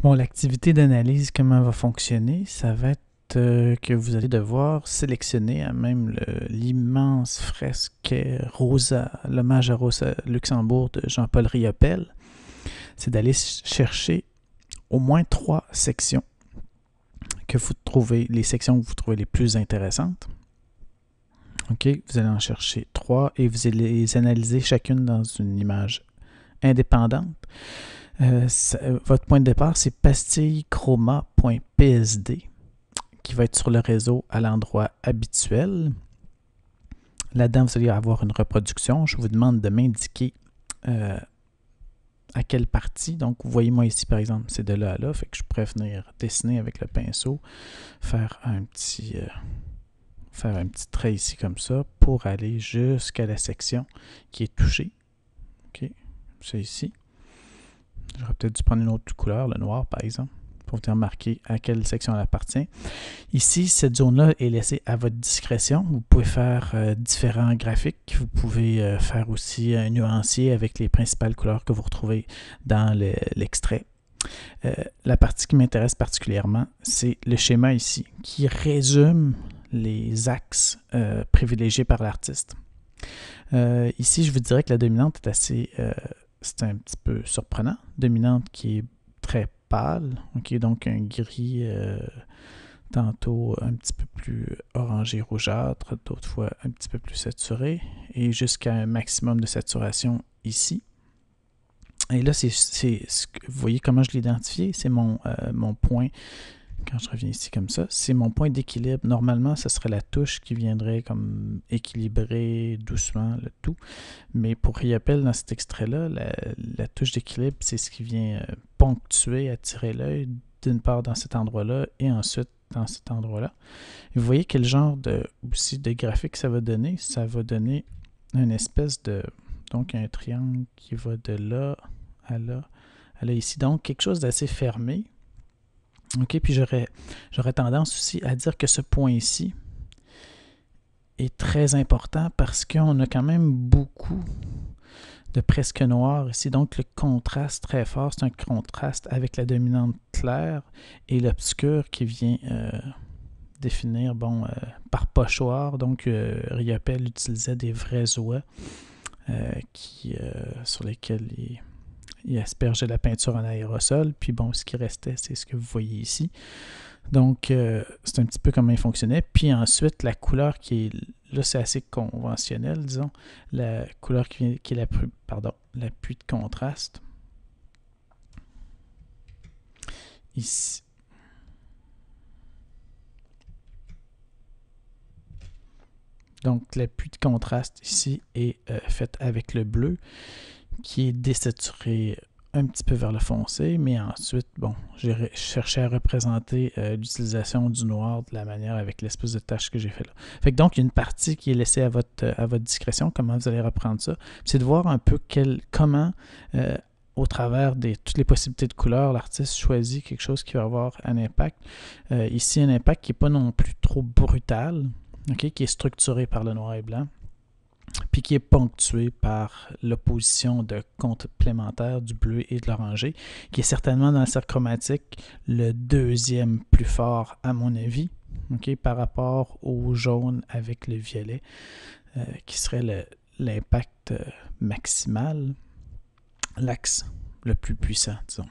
Bon, l'activité d'analyse, comment elle va fonctionner? Ça va être que vous allez devoir sélectionner à même l'immense fresque Rosa, l'hommage à Rosa Luxembourg de Jean-Paul Riopelle. C'est d'aller chercher au moins 3 sections que vous trouvez, les sections que vous trouvez les plus intéressantes. OK, vous allez en chercher 3 et vous allez les analyser chacune dans une image indépendante. Votre point de départ, c'est pastillechroma.psd qui va être sur le réseau à l'endroit habituel. Là-dedans, vous allez avoir une reproduction. Je vous demande de m'indiquer à quelle partie. Donc, vous voyez, moi ici, par exemple, c'est de là à là. Fait que je pourrais venir dessiner avec le pinceau, faire un petit trait ici comme ça pour aller jusqu'à la section qui est touchée. OK, c'est ici. J'aurais peut-être dû prendre une autre couleur, le noir par exemple, pour venir marquer à quelle section elle appartient. Ici, cette zone-là est laissée à votre discrétion. Vous pouvez faire différents graphiques. Vous pouvez faire aussi un nuancier avec les principales couleurs que vous retrouvez dans l'extrait. La partie qui m'intéresse particulièrement, c'est le schéma ici, qui résume les axes privilégiés par l'artiste. Ici, je vous dirais que la dominante est assez... c'est un petit peu surprenant. Dominante qui est très pâle, okay, donc un gris tantôt un petit peu plus orangé rougeâtre, d'autres fois un petit peu plus saturé, et jusqu'à un maximum de saturation ici. Et là, vous voyez comment je l'ai identifié, c'est mon point. Quand je reviens ici comme ça, c'est mon point d'équilibre. Normalement, ce serait la touche qui viendrait comme équilibrer doucement le tout. Mais pour Riopelle, dans cet extrait-là, la touche d'équilibre, c'est ce qui vient ponctuer, attirer l'œil, d'une part dans cet endroit-là et ensuite dans cet endroit-là. Et vous voyez quel genre aussi de graphique ça va donner. Ça va donner une espèce de... Donc, un triangle qui va de là à là, à là ici. Donc, quelque chose d'assez fermé. OK, puis j'aurais tendance aussi à dire que ce point ici est très important parce qu'on a quand même beaucoup de presque noir ici. Donc, le contraste très fort, c'est un contraste avec la dominante claire et l'obscur qui vient définir, par pochoir. Donc, Riopelle utilisait des vrais oies sur lesquels il aspergeait la peinture en aérosol. Puis bon, ce qui restait, c'est ce que vous voyez ici. Donc, c'est un petit peu comment il fonctionnait. Puis ensuite, la couleur qui est... Là, c'est assez conventionnel, disons. La couleur qui est l'appui de contraste. Ici. Donc, l'appui de contraste ici est fait avec le bleu, qui est désaturé un petit peu vers le foncé, mais ensuite, j'ai cherché à représenter l'utilisation du noir de la manière avec l'espèce de tache que j'ai fait là. Fait que donc, il y a une partie qui est laissée à votre discrétion, comment vous allez reprendre ça. C'est de voir un peu comment, au travers de toutes les possibilités de couleurs, l'artiste choisit quelque chose qui va avoir un impact. Ici, un impact qui n'est pas non plus trop brutal, okay, qui est structuré par le noir et blanc, puis qui est ponctué par l'opposition de complémentaires du bleu et de l'orangé, qui est certainement dans le cercle chromatique le deuxième plus fort à mon avis, okay, par rapport au jaune avec le violet, qui serait l'impact maximal, l'axe le plus puissant, disons.